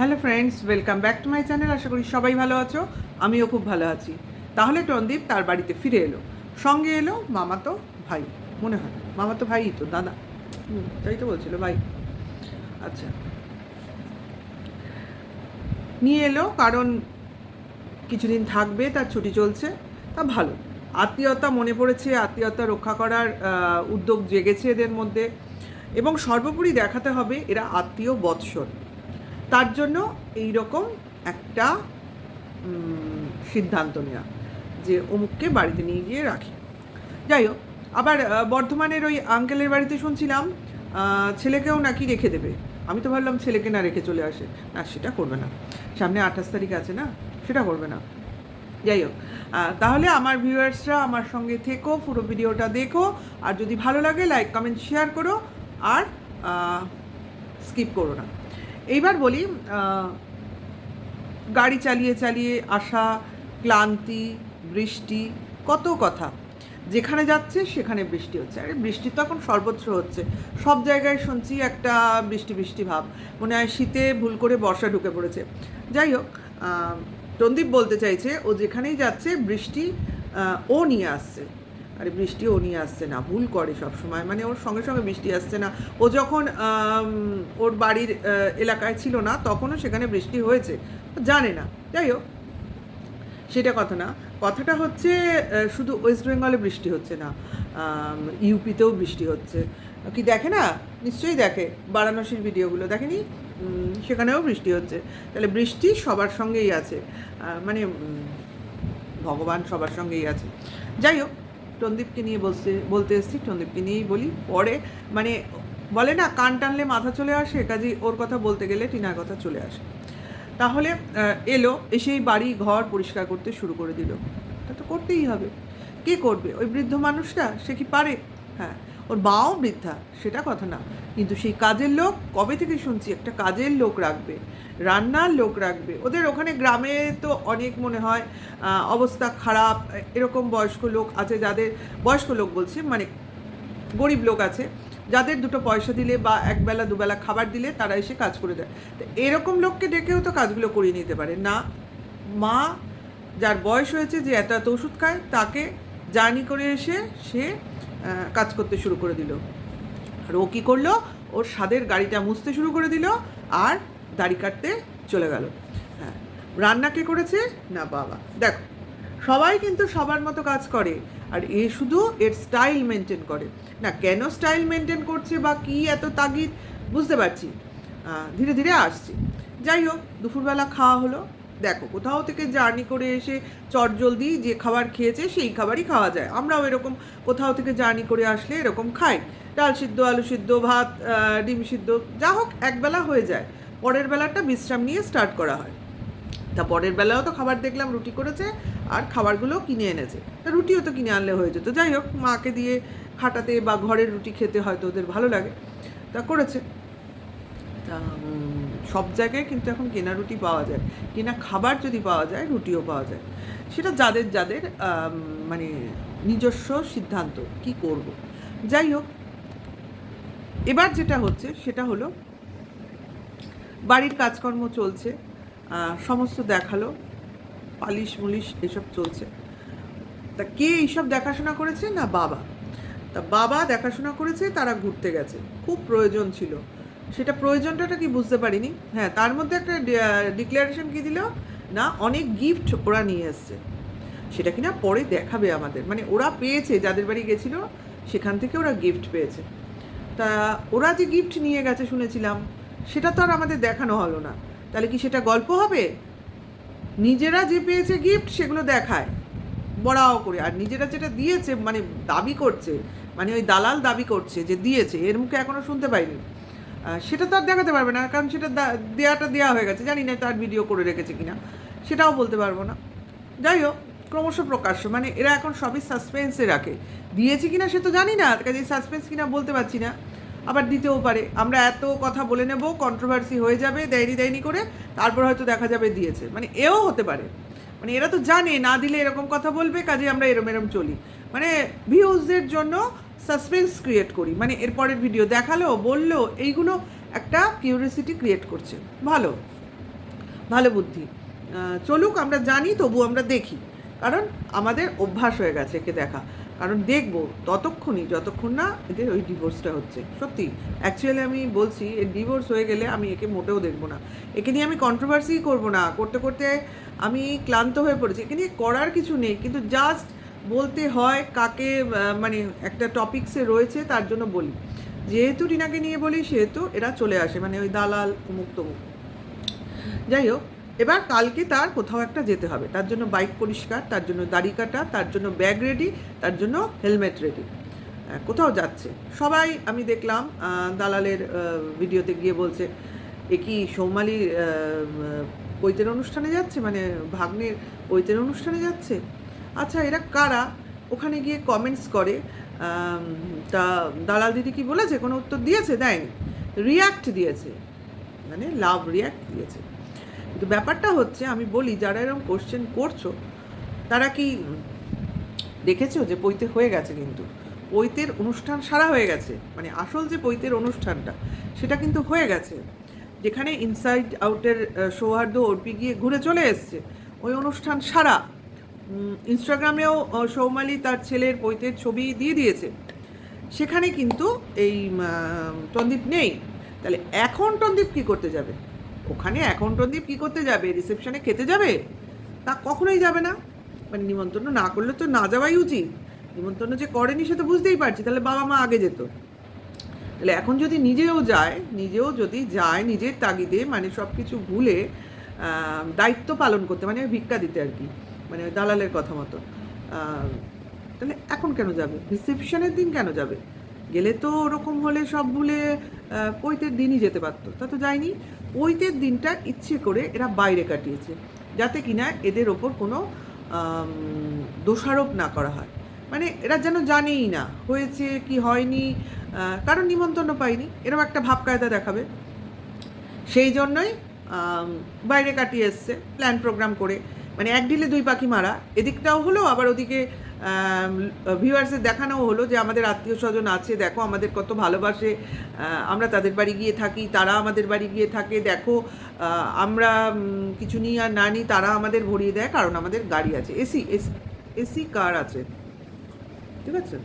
Hello friends, welcome back to my channel. আশা করি সবাই ভালো আছো, আমিও খুব ভালো আছি। তাহলে টনদীপ তার বাড়িতে ফিরে এলো, সঙ্গে এলো মামাতো ভাই। মনে হয় মামাতো ভাই তো, দাদা, তাই তো বলছিল ভাই। আচ্ছা, নিয়ে এলো কারণ কিছুদিন থাকবে, তার ছুটি চলছে, তা ভালো। আত্মীয়তা মনে পড়েছে, আত্মীয়তা রক্ষা করার উদ্যোগ জেগেছে এদের মধ্যে, এবং সর্বোপরি দেখাতে হবে এরা আত্মীয় বৎসর। তার জন্য এই রকম একটা সিদ্ধান্ত নেওয়া যে অমুককে বাড়িতে নিয়ে গিয়ে রাখি। যাই হোক, আবার বর্ধমানের ওই আঙ্কেলের বাড়িতে শুনছিলাম ছেলেকেও নাকি রেখে দেবে। আমি তো ভাবলাম ছেলেকে না রেখে চলে আসে, না সেটা করবে না, সামনে 28 তারিখ আছে না, সেটা করবে না। যাই হোক, তাহলে আমার ভিউয়ার্সরা আমার সঙ্গে থেকো, পুরো ভিডিওটা দেখো, আর যদি ভালো লাগে লাইক কমেন্ট শেয়ার করো, আর স্কিপ করো না। এইবার বলি, গাড়ি চালিয়ে চালিয়ে আসা, ক্লান্তি, বৃষ্টি, কত কথা। যেখানে যাচ্ছে সেখানে বৃষ্টি হচ্ছে। আরে বৃষ্টি তো এখন সর্বত্র হচ্ছে, সব জায়গায় শুনছি একটা বৃষ্টি বৃষ্টি ভাব, মনে হয় শীতে ভুল করে বর্ষা ঢুকে পড়েছে। যাই হোক, টনদীপ বলতে চাইছে ও যেখানেই যাচ্ছে বৃষ্টি ও নিয়ে আসছে। আরে বৃষ্টি ও নিয়ে আসছে না, ভুল করে সব সময়, মানে ওর সঙ্গে সঙ্গে বৃষ্টি আসছে না। ও যখন ওর বাড়ির এলাকায় ছিল না তখনও সেখানে বৃষ্টি হয়েছে, জানে না। যাই হোক, সেটা কথা না, কথাটা হচ্ছে শুধু ওয়েস্ট বেঙ্গলে বৃষ্টি হচ্ছে না, ইউপিতেও বৃষ্টি হচ্ছে। কি দেখে না? নিশ্চয়ই দেখে, বারাণসীর ভিডিওগুলো দেখেনি? সেখানেও বৃষ্টি হচ্ছে। তাহলে বৃষ্টি সবার সঙ্গেই আছে, মানে ভগবান সবার সঙ্গেই আছে। যাই হোক, টনদীপকে নিয়ে বলতে এসেছি, টনদীপকে নিয়েই বলি। পরে মানে বলে না, কান টানলে মাথা চলে আসে, কাজেই ওর কথা বলতে গেলে টিনার কথা চলে আসে। তাহলে এলো, এসেই বাড়ি ঘর পরিষ্কার করতে শুরু করে দিল। তা তো করতেই হবে। কে করবে? ওই বৃদ্ধ মানুষটা, সে কি পারে? হ্যাঁ, ওর মাও বৃদ্ধা, সেটা কথা না, কিন্তু সেই কাজের লোক, কবে থেকে শুনছি একটা কাজের লোক রাখবে, রান্নার লোক রাখবে। ওদের ওখানে গ্রামে তো অনেক মনে হয় অবস্থা খারাপ এরকম বয়স্ক লোক আছে, যাদের, বয়স্ক লোক বলছি মানে গরিব লোক আছে, যাদের দুটো পয়সা দিলে বা একবেলা দুবেলা খাবার দিলে তারা এসে কাজ করে দেয়। তো এরকম লোককে ডেকেও তো কাজগুলো করিয়ে নিতে পারে না। মা, যার বয়স হয়েছে, যে এত এত ওষুধ খায়, তাকে জার্নি করে এসে সে কাজ করতে শুরু করে দিল। আর ও কী করলো? ওর স্বাদের গাড়িটা মুছতে শুরু করে দিল, আর দাড়ি কাটতে চলে গেল। হ্যাঁ, রান্না কে করেছে? না বাবা। দেখো, সবাই কিন্তু সবার মতো কাজ করে, আর এ শুধু এর স্টাইল মেনটেন করে। না, কেন স্টাইল মেনটেন করছে বা কী এত তাগিদ বুঝতে পারছি, ধীরে ধীরে আসছি। যাই হোক, দুপুরবেলা খাওয়া হলো। দেখো, কোথাও থেকে জার্নি করে এসে চটজলদি যে খাবার খেয়েছে সেই খাবারই খাওয়া যায়। আমরাও এরকম কোথাও থেকে জার্নি করে আসলে এরকম খাই, ডাল সিদ্ধ, আলু সিদ্ধ, ভাত, ডিম সিদ্ধ, যা হোক একবেলা হয়ে যায়। পরের বেলাটা বিশ্রাম নিয়ে স্টার্ট করা হয়। তা পরের বেলাও তো খাবার দেখলাম রুটি করেছে, আর খাবারগুলো কিনে এনেছে। তা রুটিও তো কিনে আনলে হয়ে যেত। যাই হোক, মাকে দিয়ে খাটাতে বা ঘরের রুটি খেতে হয়তো ওদের ভালো লাগে, তা করেছে। তা সব জায়গায় কিন্তু এখন কেনা রুটি পাওয়া যায়, কেনা খাবার যদি পাওয়া যায়, রুটিও পাওয়া যায়। সেটা যাদের যাদের মানে নিজস্ব সিদ্ধান্ত, কি করব। যাই হোক, এবার যেটা হচ্ছে সেটা হলো, বাড়ির কাজকর্ম চলছে, সমস্ত দেখালো, পালিশ মুলিশ এসব চলছে। তা কে এইসব দেখাশোনা করেছে? না বাবা। তা বাবা দেখাশোনা করেছে, তারা ঘুরতে গেছে, খুব প্রয়োজন ছিল। সেটা প্রয়োজনটা কি বুঝতে পারিনি। হ্যাঁ, তার মধ্যে একটা ডিক্লারেশন কি দিল না, অনেক গিফট ওরা নিয়ে এসছে, সেটা কিনা পরে দেখাবে আমাদের। মানে ওরা পেয়েছে, যাদের বাড়ি গেছিলো সেখান থেকে ওরা গিফট পেয়েছে। তা ওরা যে গিফট নিয়ে গেছে শুনেছিলাম, সেটা তো আর আমাদের দেখানো হলো না। তাহলে কি সেটা গল্প হবে? নিজেরা যে পেয়েছে গিফট সেগুলো দেখায় বড়াও করে, আর নিজেরা যেটা দিয়েছে মানে দাবি করছে, মানে ওই দালাল দাবি করছে যে দিয়েছে, এর মুখে এখনও শুনতে পাইনি। সেটা তো আর দেখাতে পারবে না, কারণ সেটা দেওয়া হয়ে গেছে। জানি না তার ভিডিও করে রেখেছে কিনা, সেটাও বলতে পারবো না। যাই হোক, ক্রমশ প্রকাশ্য, মানে এরা এখন সবই সাসপেন্সে রাখে। দিয়েছে কিনা সে তো জানি না, কাজে সাসপেন্স কিনা বলতে পারছি না। আবার দিতেও পারে, আমরা এত কথা বলে নেব, কন্ট্রোভার্সি হয়ে যাবে, দেয়নি করে, তারপর হয়তো দেখা যাবে দিয়েছে, মানে এও হতে পারে। মানে এরা তো জানে না দিলে এরকম কথা বলবে, কাজে আমরা এরম চলি, মানে ভিউজের জন্য সাসপেন্স ক্রিয়েট করি। মানে এরপরের ভিডিও দেখালো, বললো, এইগুলো একটা কিউরিয়াসিটি ক্রিয়েট করছে। ভালো, ভালো বুদ্ধি। চলুক, আমরা জানি, তবু আমরা দেখি, কারণ আমাদের অভ্যাস হয়ে গেছে একে দেখা। কারণ দেখবো ততক্ষণই যতক্ষণ না এদের ওই ডিভোর্সটা হচ্ছে। সত্যি, অ্যাকচুয়ালি আমি বলছি, এর ডিভোর্স হয়ে গেলে আমি একে মোটেও দেখবো না। একে নিয়ে আমি কন্ট্রোভার্সি করবো না, করতে করতে আমি ক্লান্ত হয়ে পড়েছি। একে নিয়ে করার কিছু নেই, কিন্তু জাস্ট বলতে হয় কাকে, মানে একটা টপিক্সে রয়েছে তার জন্য বলি। যেহেতু টিনাকে নিয়ে বলি সেহেতু এরা চলে আসে, মানে ওই দালাল অমুক তমুক। যাই হোক, এবার কালকে তার কোথাও একটা যেতে হবে, তার জন্য বাইক পরিষ্কার, তার জন্য দাড়ি কাটা, তার জন্য ব্যাগ রেডি, তার জন্য হেলমেট রেডি। কোথাও যাচ্ছে সবাই, আমি দেখলাম দালালের ভিডিওতে গিয়ে বলছে এ কি সৌমালির পৈতের অনুষ্ঠানে যাচ্ছে, মানে ভাগ্নের পৈতের অনুষ্ঠানে যাচ্ছে। আচ্ছা, এরা কারা ওখানে গিয়ে কমেন্টস করে? তা দালাল দিদি কি বলেছে? কোনো উত্তর দিয়েছে? দেয়নি, রিয়্যাক্ট দিয়েছে, মানে লাভ রিয়্যাক্ট দিয়েছে। কিন্তু ব্যাপারটা হচ্ছে, আমি বলি যারা এরকম কোশ্চেন করছো তারা কি দেখেছো যে পৈতে হয়ে গেছে? কিন্তু পৈতের অনুষ্ঠান সারা হয়ে গেছে, মানে আসল যে পৈতের অনুষ্ঠানটা সেটা কিন্তু হয়ে গেছে, যেখানে ইনসাইড আউটের সৌহার্দ্য অর্পি গিয়ে ঘুরে চলে এসছে, ওই অনুষ্ঠান সারা। ইনস্টাগ্রামেও সৌমালি তার ছেলের পৈতের ছবি দিয়ে দিয়েছে, সেখানে কিন্তু এই টন্দীপ নেই। তাহলে এখন টন্দীপ কী করতে যাবে ওখানে? এখন টন্দীপ কী করতে যাবে? রিসেপশনে খেতে যাবে? তা কখনোই যাবে না। মানে নিমন্ত্রণ না করলে তো না যাওয়াই উচিত। নিমন্ত্রণ যে করেনি সে তো বুঝতেই পারছি, তাহলে বাবা মা আগে যেত। তাহলে এখন যদি নিজেও যদি যায় নিজের তাগিদে, মানে সব কিছু ভুলে দায়িত্ব পালন করতে, মানে ভিক্ষা দিতে আর কি, মানে দালালের কথা মতো, তাহলে এখন কেন যাবে? রিসেপশনের দিন কেন যাবে? গেলে তো ওরকম হলে সব ভুলে পৈতের দিনই যেতে পারতো, তা তো যায়নি। পৈতের দিনটা ইচ্ছে করে এরা বাইরে কাটিয়েছে, যাতে কিনা এদের ওপর কোনো দোষারোপ না করা হয়। মানে এরা যেন জানেই না হয়েছে কি হয়নি, কারণ নিমন্ত্রণ পায়নি, এরকম একটা ভাব কায়দা দেখাবে। সেই জন্যই বাইরে কাটিয়ে এসছে প্ল্যান প্রোগ্রাম করে, মানে এক ঢিলে দুই পাখি মারা। এদিকটাও হলো, আবার ওদিকে ভিউয়ার্সের দেখানোও হলো যে আমাদের আত্মীয় স্বজন আছে, দেখো আমাদের কত ভালোবাসে, আমরা তাদের বাড়ি গিয়ে থাকি, তারা আমাদের বাড়ি গিয়ে থাকে, দেখো আমরা কিছু নিই আর না নিই তারা আমাদের ভরিয়ে দেয়, কারণ আমাদের গাড়ি আছে, এসি এসি এসি কার আছে, ঠিক আছে?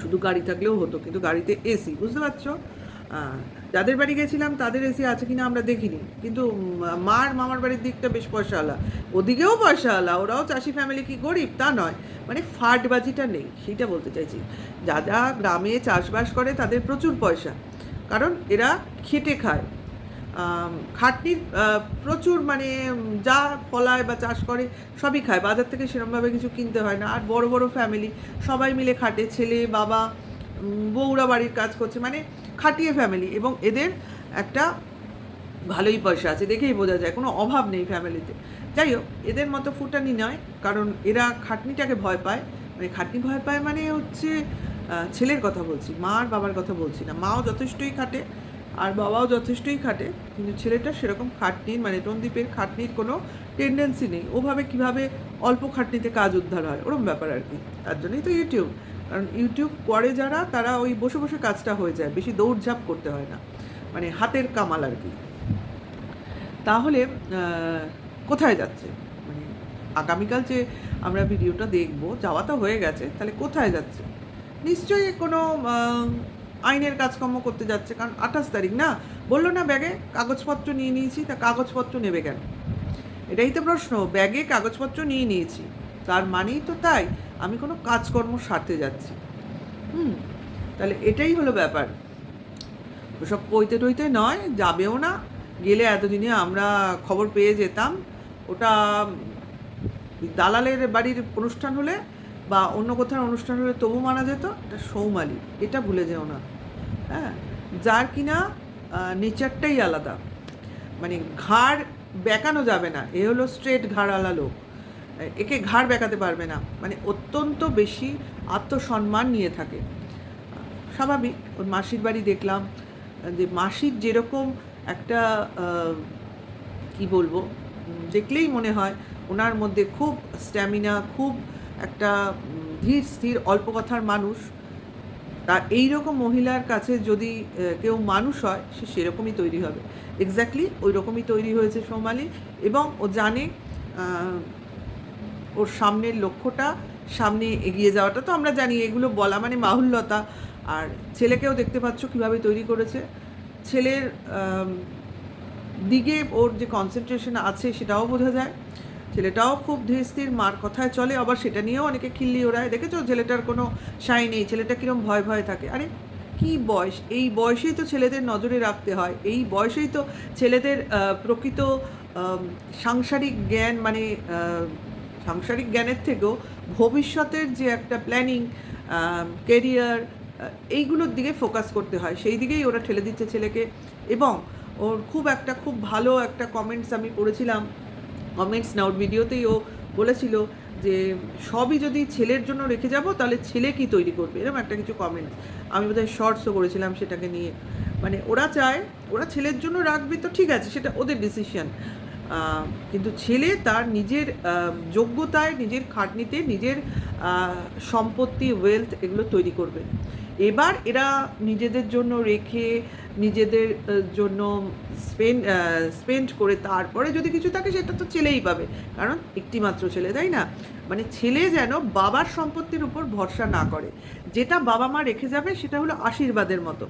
শুধু গাড়ি থাকলেও হতো, কিন্তু গাড়িতে এসি, বুঝতে পারছো? যাদের বাড়ি গেছিলাম তাদের এসি আছে কিনা আমরা দেখিনি, কিন্তু মামার বাড়ির দিকটা বেশ পয়সাওয়ালা, ওদিকেও পয়সাওয়ালা, ওরাও চাষি ফ্যামিলি, কি গরিব তা নয়, মানে ফাটবাজিটা নেই, সেইটা বলতে চাইছি। যারা গ্রামে চাষবাস করে তাদের প্রচুর পয়সা, কারণ এরা খেটে খায়, খাটনির প্রচুর, মানে যা ফলায় বা চাষ করে সবই খায়, বাজার থেকে সেরকমভাবে কিছু কিনতে হয় না। আর বড় বড় ফ্যামিলি, সবাই মিলে খাটে, ছেলে বাবা বউরা বাড়ির কাজ করছে, মানে খাটিয়ে ফ্যামিলি, এবং এদের একটা ভালোই পয়সা আছে, দেখেই বোঝা যায় কোনো অভাব নেই ফ্যামিলিতে। যাই হোক, এদের মতো ফুটানি নয়, কারণ এরা খাটনিটাকে ভয় পায়, মানে খাটনি ভয় পায় মানে হচ্ছে ছেলের কথা বলছি, মা আর বাবার কথা বলছি না। মাও যথেষ্টই খাটে আর বাবাও যথেষ্টই খাটে, কিন্তু ছেলেটা সেরকম খাটনির, মানে টন্দীপের খাটনির কোনো টেন্ডেন্সি নেই। ওভাবে কিভাবে অল্প খাটনিতে কাজ উদ্ধার হয়, ওরকম ব্যাপার আর কি। তার জন্যই তো ইউটিউব, কারণ ইউটিউব করে যারা, তারা ওই বসে বসে কাজটা হয়ে যায়, বেশি দৌড়ঝাঁপ করতে হয় না, মানে হাতের কামাল আর কি। তাহলে কোথায় যাচ্ছে? মানে আগামীকাল যে আমরা ভিডিওটা দেখব, যাওয়া তো হয়ে গেছে, তাহলে কোথায় যাচ্ছে? নিশ্চয়ই কোনো আইনের কাজকর্ম করতে যাচ্ছে, কারণ 28 তারিখ না, বললো না ব্যাগে কাগজপত্র নিয়ে নিয়েছি, তা কাগজপত্র নেবে কেন? এটাই তো প্রশ্ন। ব্যাগে কাগজপত্র নিয়ে নিয়েছি, তার মানেই তো তাই আমি কোনো কাজকর্ম সারতে যাচ্ছি। তাহলে এটাই হলো ব্যাপার। ওসব পইতে টইতে নয়, যাবেও না। গেলে এতদিনে আমরা খবর পেয়ে যেতাম, ওটা দালালের বাড়ির অনুষ্ঠান হলে বা অন্য কোথাও অনুষ্ঠান হলে তবু মানা যেত, এটা সৌমালি, এটা ভুলে যেও না। হ্যাঁ, যার কিনা নেচারটাই আলাদা, মানে ঘাড় বেঁকানো যাবে না, এ হলো স্ট্রেট ঘাড়ওয়ালা লোক, একে ঘাড় বেঁকাতে পারবে না, মানে অত্যন্ত বেশি আত্মসম্মান নিয়ে থাকে। স্বাভাবিক, ওর মাসির বাড়ি দেখলাম যে মাসির যেরকম একটা কি বলবো, দেখলেই মনে হয় ওনার মধ্যে খুব স্ট্যামিনা, খুব একটা ধীর স্থির, অল্প কথার মানুষ, তা এই রকম মহিলার কাছে যদি কেউ মানুষ হয়, সে সেরকমই তৈরি হবে। এক্স্যাক্টলি ওই রকমই তৈরি হয়েছে সোমালি, এবং ও জানে ওর সামনের লক্ষ্যটা, সামনে এগিয়ে যাওয়াটা তো আমরা জানি, এগুলো বলা মানে বাহুল্যতা। আর ছেলেকেও দেখতে পাচ্ছ কীভাবে তৈরি করেছে। ছেলের দিকে ওর যে কনসেন্ট্রেশন আছে সেটাও বোঝা যায়। ছেলেটাও খুব ধীর স্থির, মার কথায় চলে, আবার সেটা নিয়েও অনেকে খিল্লি ওড়ায়। দেখেছো ছেলেটার কোনো সাই নেই, ছেলেটা কীরকম ভয় ভয় থাকে। আরে কি বয়স, এই বয়সেই তো ছেলেদের নজরে রাখতে হয়, এই বয়সেই তো ছেলেদের প্রকৃত সাংসারিক জ্ঞান, মানে সাংসারিক জ্ঞানের থেকেও ভবিষ্যতের যে একটা প্ল্যানিং, কেরিয়ার, এইগুলোর দিকে ফোকাস করতে হয়। সেই দিকেই ওরা ঠেলে দিচ্ছে ছেলেকে। এবং ওর খুব ভালো একটা কমেন্টস আমি পড়েছিলাম, কমেন্টস না, ওর ভিডিওতেই ও বলেছিল যে সবই যদি ছেলের জন্য রেখে যাব তাহলে ছেলে কি তৈরি করবে, এরকম একটা কিছু কমেন্টস। আমি বোধহয় শর্টসও করেছিলাম সেটাকে নিয়ে। মানে ওরা চায়, ওরা ছেলের জন্য রাখবে তো ঠিক আছে, সেটা ওদের ডিসিশন, কিন্তু ছেলে তার নিজের যোগ্যতায়, নিজের খাটনিতে, নিজের সম্পত্তি, ওয়েলথ এগুলো তৈরি করবে। এবার এরা নিজেদের জন্য রেখে, নিজেদের জন্য স্পেন্ড করে তারপরে যদি কিছু থাকে সেটা তো ছেলেই পাবে, কারণ একটি মাত্র ছেলে, তাই না? মানে ছেলে যেন বাবার সম্পত্তির উপর ভরসা না করে, যেটা বাবা মা রেখে যাবে সেটা হলো আশীর্বাদের মতো,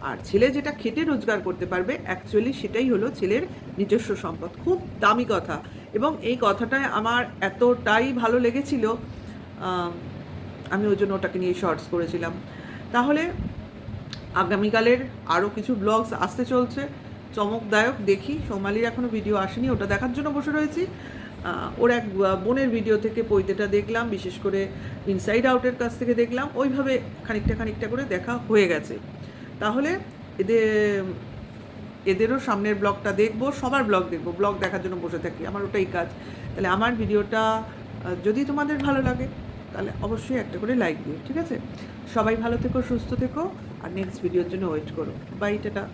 আর ছেলে যেটা খেটে রোজগার করতে পারবে অ্যাকচুয়ালি সেটাই হলো ছেলের নিজস্ব সম্পদ। খুব দামি কথা, এবং এই কথাটায় আমার এতটাই ভালো লেগেছিল, আমি ওই জন্য ওটাকে নিয়ে শর্টস করেছিলাম। তাহলে আগামীকালের আরও কিছু ব্লগস আসতে চলছে, চমকদায়ক। দেখি, সোমালির এখনও ভিডিও আসেনি, ওটা দেখার জন্য বসে রয়েছি। ওর এক বোনের ভিডিও থেকে পৈতেটা দেখলাম, বিশেষ করে ইনসাইড আউটের কাছ থেকে দেখলাম, ওইভাবে খানিকটা করে দেখা হয়ে গেছে। তাহলে এদেরও সামনের ব্লগটা দেখবো, সবার ব্লগ দেখবো, ব্লগ দেখার জন্য বসে থাকি, আমার ওটাই কাজ। তাহলে আমার ভিডিওটা যদি তোমাদের ভালো লাগে তাহলে অবশ্যই একটা করে লাইক দিও, ঠিক আছে? সবাই ভালো থেকো, সুস্থ থেকো, আর নেক্সট ভিডিওর জন্য ওয়েট করো। Bye, tata.